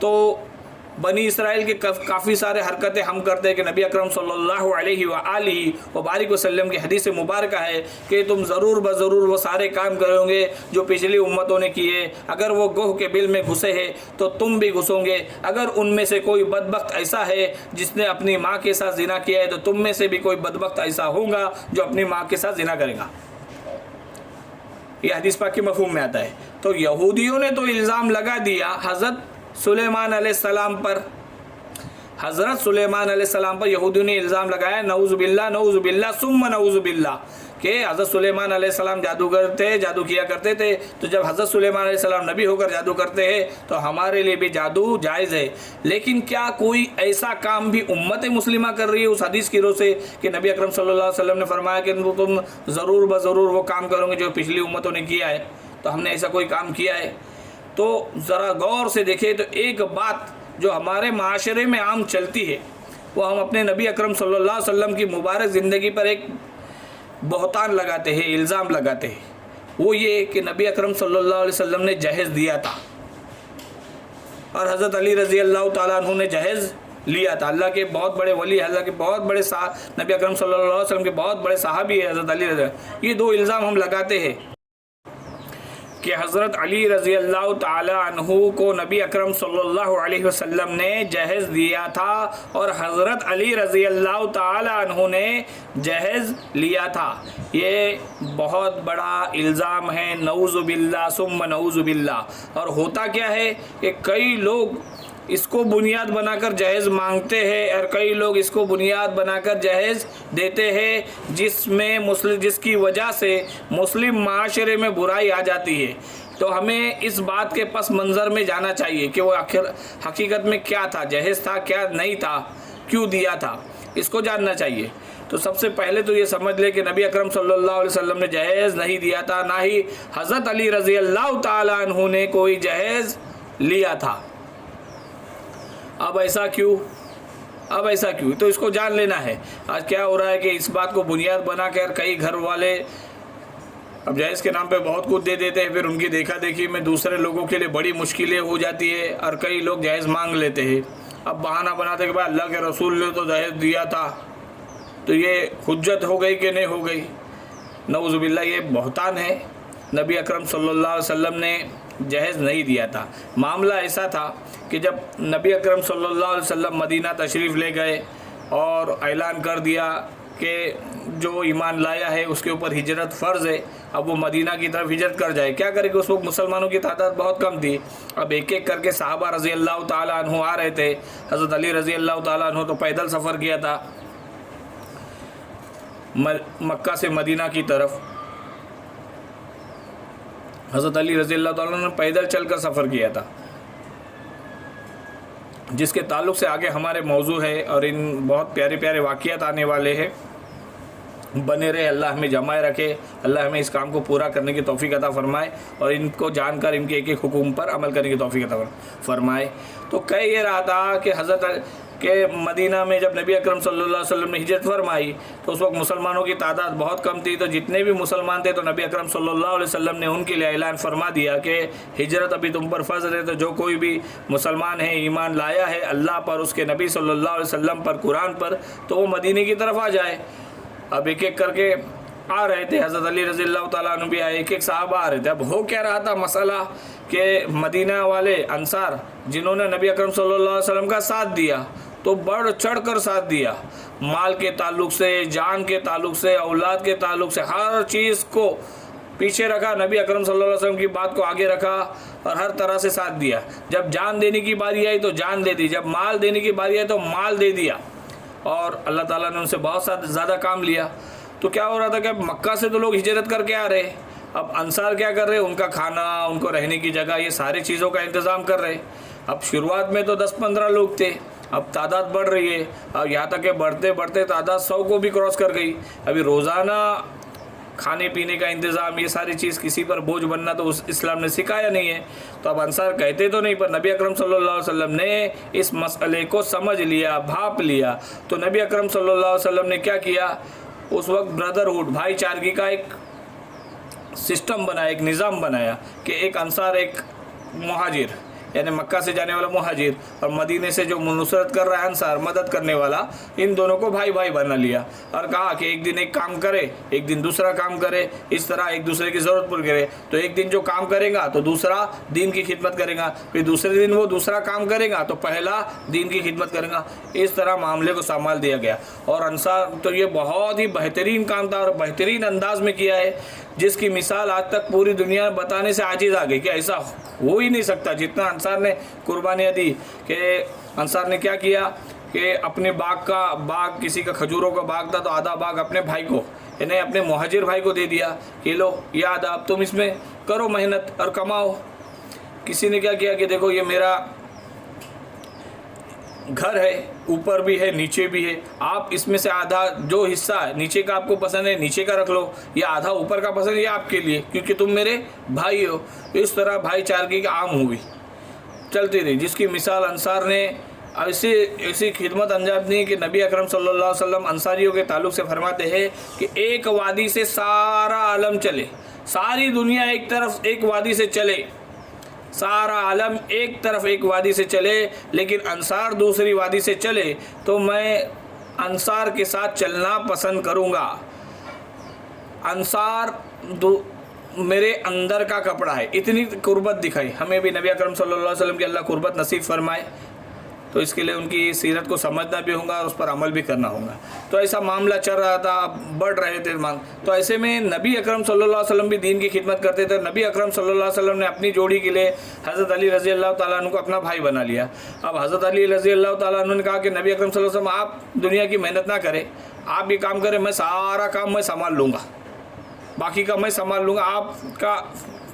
تو بنی اسرائیل کے کافی سارے حرکتیں ہم کرتے ہیں کہ نبی اکرم صلی اللہ علیہ وآلہ وبارک وسلم کی حدیث مبارکہ ہے کہ تم ضرور بضرور وہ سارے کام کرو گے جو پچھلی امتوں نے کیے. اگر وہ گوہ کے بل میں گھسے ہیں تو تم بھی گھسو گے. اگر ان میں سے کوئی بدبخت ایسا ہے جس نے اپنی ماں کے ساتھ زنا کیا ہے تو تم میں سے بھی کوئی بدبخت ایسا ہوگا جو اپنی ماں کے ساتھ زنا کرے گا. یہ حدیث پاک کے مفہوم میں آتا ہے. تو یہودیوں نے تو الزام لگا دیا حضرت سلیمان علیہ السلام پر. حضرت سلیمان علیہ السلام پر یہودیوں نے الزام لگایا نعوذ باللہ ثم نعوذ باللہ کہ حضرت سلیمان علیہ السلام جادوگر تھے, جادو کیا کرتے تھے. تو جب حضرت سلیمان علیہ السلام نبی ہو کر جادو کرتے ہیں تو ہمارے لیے بھی جادو جائز ہے. لیکن کیا کوئی ایسا کام بھی امت مسلمہ کر رہی ہے اس حدیث کی روح سے کہ نبی اکرم صلی اللہ علیہ وسلم نے فرمایا کہ تم ضرور بضرور وہ کام کرو گے جو پچھلی امتوں نے کیا ہے؟ تو ہم نے ایسا کوئی کام کیا ہے؟ تو ذرا غور سے دیکھیں تو ایک بات جو ہمارے معاشرے میں عام چلتی ہے وہ ہم اپنے نبی اکرم صلی اللہ علیہ وسلم کی مبارک زندگی پر ایک بہتان لگاتے ہیں, الزام لگاتے ہیں. وہ یہ کہ نبی اکرم صلی اللہ علیہ وسلم نے جہیز دیا تھا اور حضرت علی رضی اللہ تعالیٰ عنہ نے جہیز لیا تھا. اللہ کے بہت بڑے ولی, اللہ کے بہت بڑے نبی اکرم صلی اللہ علیہ وسلم کے بہت بڑے صحابی ہے حضرت علی رضی اللہ. یہ دو الزام ہم لگاتے ہیں کہ حضرت علی رضی اللہ تعالی عنہ کو نبی اکرم صلی اللہ علیہ وسلم نے جہیز دیا تھا اور حضرت علی رضی اللہ تعالی عنہ نے جہیز لیا تھا. یہ بہت بڑا الزام ہے, نعوذ باللہ ثم نعوذ باللہ. اور ہوتا کیا ہے کہ کئی لوگ اس کو بنیاد بنا کر جہیز مانگتے ہیں اور کئی لوگ اس کو بنیاد بنا کر جہیز دیتے ہیں جس کی وجہ سے مسلم معاشرے میں برائی آ جاتی ہے. تو ہمیں اس بات کے پس منظر میں جانا چاہیے کہ وہ حقیقت میں کیا تھا, جہیز تھا کیا نہیں تھا, کیوں دیا تھا, اس کو جاننا چاہیے. تو سب سے پہلے تو یہ سمجھ لے کہ نبی اکرم صلی اللہ علیہ وسلم نے جہیز نہیں دیا تھا, نہ ہی حضرت علی رضی اللہ تعالی عنہ نے کوئی جہیز لیا تھا. اب ایسا کیوں؟ تو اس کو جان لینا ہے. آج کیا ہو رہا ہے کہ اس بات کو بنیاد بنا کر کئی گھر والے اب جہیز کے نام پہ بہت کچھ دے دیتے ہیں, پھر ان کی دیکھا دیکھی میں دوسرے لوگوں کے لیے بڑی مشکلیں ہو جاتی ہے اور کئی لوگ جہیز مانگ لیتے ہیں. اب بہانہ بناتے کہ بھائی اللہ کے رسول نے تو جہیز دیا تھا, تو یہ حجت ہو گئی کہ نہیں ہو گئی؟ نعوذ باللہ, یہ بہتان ہے. نبی اکرم صلی اللہ علیہ وسلم نے جہیز نہیں دیا تھا. معاملہ ایسا تھا کہ جب نبی اکرم صلی اللہ علیہ وسلم مدینہ تشریف لے گئے اور اعلان کر دیا کہ جو ایمان لایا ہے اس کے اوپر ہجرت فرض ہے, اب وہ مدینہ کی طرف ہجرت کر جائے. کیا کرے کہ اس وقت مسلمانوں کی تعداد بہت کم تھی. اب ایک ایک کر کے صحابہ رضی اللہ تعالیٰ عنہ آ رہے تھے. حضرت علی رضی اللہ تعالیٰ عنہ تو پیدل سفر کیا تھا مکہ سے مدینہ کی طرف. حضرت علی رضی اللہ تعالیٰ عنہ نے پیدل چل کر سفر کیا تھا, جس کے تعلق سے آگے ہمارے موضوع ہے اور ان بہت پیارے پیارے واقعات آنے والے ہیں. بنے رہے, اللہ ہمیں جمائے رکھے, اللہ ہمیں اس کام کو پورا کرنے کی توفیق عطا فرمائے اور ان کو جان کر ان کے ایک ایک حکم پر عمل کرنے کی توفیق عطا فرمائے. تو کہہ یہ رہا تھا کہ حضرت کہ مدینہ میں جب نبی اکرم صلی اللہ علیہ وسلم نے ہجرت فرمائی تو اس وقت مسلمانوں کی تعداد بہت کم تھی. تو جتنے بھی مسلمان تھے تو نبی اکرم صلی اللہ علیہ وسلم نے ان کے لیے اعلان فرما دیا کہ ہجرت ابھی تم پر فرض ہے, تو جو کوئی بھی مسلمان ہے, ایمان لایا ہے اللہ پر, اس کے نبی صلی اللہ علیہ وسلم پر, قرآن پر, تو وہ مدینے کی طرف آ جائے. اب ایک ایک کر کے آ رہے تھے. حضرت علی رضی اللہ تعالیٰ عنہ بھی آئے, ایک ایک صحابہ آ رہے تھے. اب ہو کیا رہا تھا مسئلہ کہ مدینہ والے انصار جنہوں نے نبی اکرم صلی اللہ علیہ وسلم کا ساتھ دیا تو بڑھ چڑھ کر ساتھ دیا, مال کے تعلق سے, جان کے تعلق سے, اولاد کے تعلق سے, ہر چیز کو پیچھے رکھا. نبی اکرم صلی اللہ علیہ وسلم کی بات کو آگے رکھا اور ہر طرح سے ساتھ دیا. جب جان دینے کی باری آئی تو جان دے دی, جب مال دینے کی باری آئی تو مال دے دیا, اور اللہ تعالیٰ نے ان سے بہت زیادہ کام لیا. تو کیا ہو رہا تھا کہ مکہ سے تو لوگ ہجرت کر کے آ رہے, اب انصار کیا کر رہے, ان کا کھانا, ان کو رہنے کی جگہ, یہ ساری چیزوں کا انتظام کر رہے. اب شروعات میں تو 10-15 لوگ تھے, اب تعداد بڑھ رہی ہے, اور یہاں تک کہ بڑھتے بڑھتے تعداد 100 کو بھی کراس کر گئی. ابھی روزانہ کھانے پینے کا انتظام, یہ ساری چیز کسی پر بوجھ بننا تو اسلام نے سکھایا نہیں ہے. تو اب انصار کہتے تو نہیں, پر نبی اکرم صلی اللہ علیہ وسلم نے اس مسئلے کو سمجھ لیا, بھاپ لیا. تو نبی اکرم صلی اللہ علیہ وسلم نے کیا کیا, اس وقت بردرہوڈ, بھائی چارگی کا ایک سسٹم بنایا, ایک نظام بنایا کہ ایک انصار, ایک مہاجر, یعنی مکہ سے جانے والا مہاجر اور مدینے سے جو نصرت کر رہا ہے انصار مدد کرنے والا، ان دونوں کو بھائی بھائی بنا لیا اور کہا کہ ایک دن ایک کام کرے، ایک دن دوسرا کام کرے، اس طرح ایک دوسرے کی ضرورت پوری کرے۔ تو ایک دن جو کام کرے گا تو دوسرا دین کی خدمت کرے گا، پھر دوسرے دن وہ دوسرا کام کرے گا تو پہلا دین کی خدمت کرے گا۔ اس طرح معاملے کو سنبھال دیا گیا اور انصار تو یہ بہت ہی بہترین کام تھا اور بہترین انداز میں کیا ہے، جس کی مثال آج تک پوری دنیا بتانے سے عاجز آ گئی کہ ایسا ہو ہی نہیں سکتا جتنا انصار نے قربانیاں دی۔ کہ انصار نے کیا کیا کہ اپنے باغ کسی کا کھجوروں کا باغ تھا تو آدھا باغ اپنے بھائی کو، یعنی اپنے مہاجر بھائی کو دے دیا کہ لو یہ آدھا، اب تم اس میں کرو محنت اور کماؤ۔ کسی نے کیا کیا کہ دیکھو یہ میرا گھر ہے، اوپر بھی ہے نیچے بھی ہے، آپ اس میں سے آدھا جو حصہ ہے نیچے کا آپ کو پسند ہے نیچے کا رکھ لو، یہ آدھا اوپر کا پسند ہے یہ آپ کے لیے کیونکہ تم میرے بھائی ہو۔ اس طرح بھائی چارگی کا عام ہوئی چلتی رہی، جس کی مثال انصار نے ایسی خدمت انجام دی کہ نبی اکرم صلی اللہ علیہ وسلم انصاریوں کے تعلق سے فرماتے ہیں کہ ایک وادی سے سارا عالم چلے، ساری دنیا ایک طرف ایک وادی سے چلے، سارا عالم ایک طرف ایک وادی سے چلے لیکن انصار دوسری وادی سے چلے تو میں انصار کے ساتھ چلنا پسند کروں گا۔ انصار میرے اندر کا کپڑا ہے، اتنی قربت دکھائی ہمیں بھی نبی اکرم صلی اللہ علیہ وسلم کی اللہ قربت نصیب فرمائے، تو اس کے لیے ان کی سیرت کو سمجھنا بھی ہوگا اور اس پر عمل بھی کرنا ہوگا۔ تو ایسا معاملہ چل رہا تھا، بڑھ رہے تھے تو ایسے میں نبی اکرم صلی اللہ علیہ وسلم بھی دین کی خدمت کرتے تھے۔ نبی اکرم صلی اللہ علیہ وسلم نے اپنی جوڑی کے لیے حضرت علی رضی اللہ تعالیٰ عنہ کو اپنا بھائی بنا لیا۔ اب حضرت علی رضی اللہ تعالیٰ عنہ نے کہا کہ نبی اکرم صلی اللہ علیہ وسلم آپ دنیا کی محنت نہ کریں، آپ یہ کام کریں، میں سارا کام میں سنبھال لوں گا، باقی کا میں سنبھال لوں گا۔ آپ کا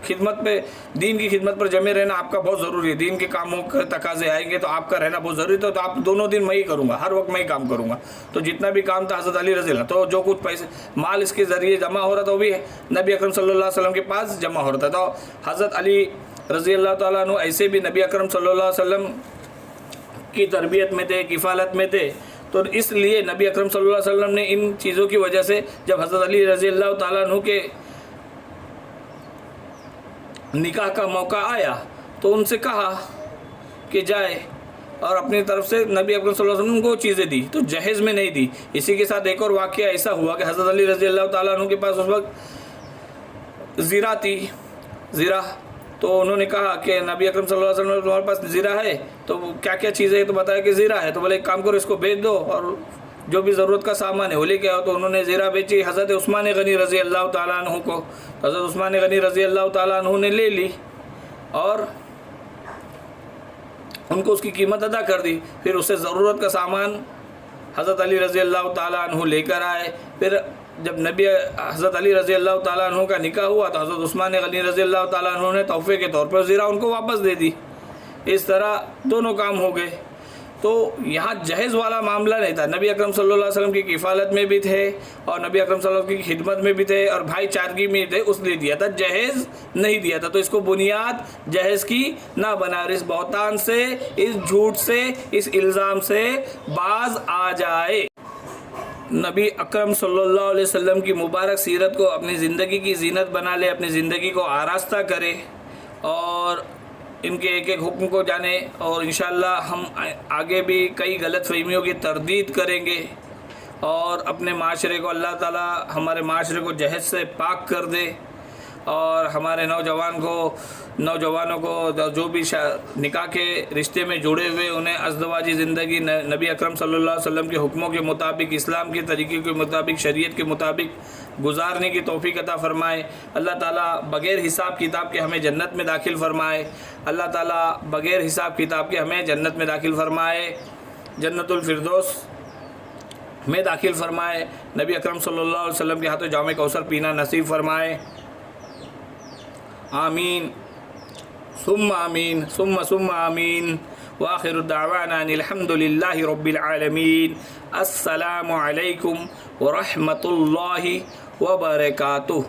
خدمت پہ دین کی خدمت پر جمع رہنا آپ کا بہت ضروری ہے، دین کے کاموں کے تقاضے آئیں گے تو آپ کا رہنا بہت ضروری ہے، تو آپ دونوں دن میں ہی کروں گا، ہر وقت میں ہی کام کروں گا۔ تو جتنا بھی کام تھا حضرت علی رضی اللہ، تو جو کچھ پیسے مال اس کے ذریعے جمع ہو رہا تھا وہ بھی نبی اکرم صلی اللہ علیہ وسلم کے پاس جمع ہو رہا تھا۔ تو حضرت علی رضی اللہ تعالیٰ عنہ ایسے بھی نبی اکرم صلی اللہ علیہ وسلم کی تربیت میں تھے، کفالت میں تھے، تو اس لیے نبی اکرم صلی اللہ علیہ وسلم نے ان چیزوں کی وجہ سے جب حضرت علی رضی اللہ تعالیٰ عنہ کے نکاح کا موقع آیا تو ان سے کہا کہ جائے، اور اپنی طرف سے نبی اکرم صلی اللہ علیہ وسلم کو چیزیں دی تو جہیز میں نہیں دی۔ اسی کے ساتھ ایک اور واقعہ ایسا ہوا کہ حضرت علی رضی اللہ تعالیٰ عنہ کے پاس اس وقت زیرہ تھی، زیرہ، تو انہوں نے کہا کہ نبی اکرم صلی اللہ علیہ وسلم تمہارے پاس زیرہ ہے تو کیا کیا چیزیں ہے تو بتایا کہ زیرہ ہے، تو بولے ایک کام کرو اس کو بیچ دو اور جو بھی ضرورت کا سامان ہے وہ لے کے آؤ۔ تو انہوں نے زیرہ بیچی حضرت عثمان غنی رضی اللہ تعالیٰ عنہ کو، حضرت عثمان غنی رضی اللہ تعالیٰ عنہ نے لے لی اور ان کو اس کی قیمت ادا کر دی۔ پھر اس سے ضرورت کا سامان حضرت علی رضی اللہ تعالیٰ عنہ لے کر آئے۔ پھر جب نبی حضرت علی رضی اللہ تعالیٰ عنہ کا نکاح ہوا تو حضرت عثمان غنی رضی اللہ تعالیٰ عنہ نے تحفے کے طور پر زیرہ ان کو واپس دے دی۔ اس طرح دونوں کام ہو گئے۔ تو یہاں جہیز والا معاملہ نہیں تھا، نبی اکرم صلی اللہ علیہ وسلم کی کفالت میں بھی تھے اور نبی اکرم صلی اللہ علیہ وسلم کی خدمت میں بھی تھے اور بھائی چارگی میں تھے، اس لیے دیا تھا، جہیز نہیں دیا تھا۔ تو اس کو بنیاد جہیز کی نہ بنا، اور اس بہتان سے، اس جھوٹ سے، اس الزام سے باز آ جائے۔ نبی اکرم صلی اللہ علیہ وسلم کی مبارک سیرت کو اپنی زندگی کی زینت بنا لے، اپنی زندگی کو آراستہ کرے اور ان کے ایک ایک حکم کو جانے، اور انشاءاللہ ہم آگے بھی کئی غلط فہمیوں کی تردید کریں گے اور اپنے معاشرے کو اللہ تعالیٰ ہمارے معاشرے کو جہیز سے پاک کر دے، اور ہمارے نوجوانوں کو جو بھی نکاح کے رشتے میں جڑے ہوئے انہیں ازدواجی زندگی نبی اکرم صلی اللہ علیہ وسلم کے حکموں کے مطابق، اسلام کے طریقے کے مطابق، شریعت کے مطابق گزارنے کی توفیق عطا فرمائے۔ اللہ تعالیٰ بغیر حساب کتاب کے ہمیں جنت میں داخل فرمائے۔ اللہ تعالیٰ بغیر حساب کتاب کے ہمیں جنت میں داخل فرمائے، جنت الفردوس میں داخل فرمائے۔ نبی اکرم صلی اللہ علیہ وسلم کے ہاتھوں جام کوثر پینا نصیب فرمائے۔ آمین ثم آمین ثم آمین۔ وآخر دعوانا ان الحمد للہ رب العالمین۔ السلام علیکم ورحمۃ اللہ وبرکاتہ۔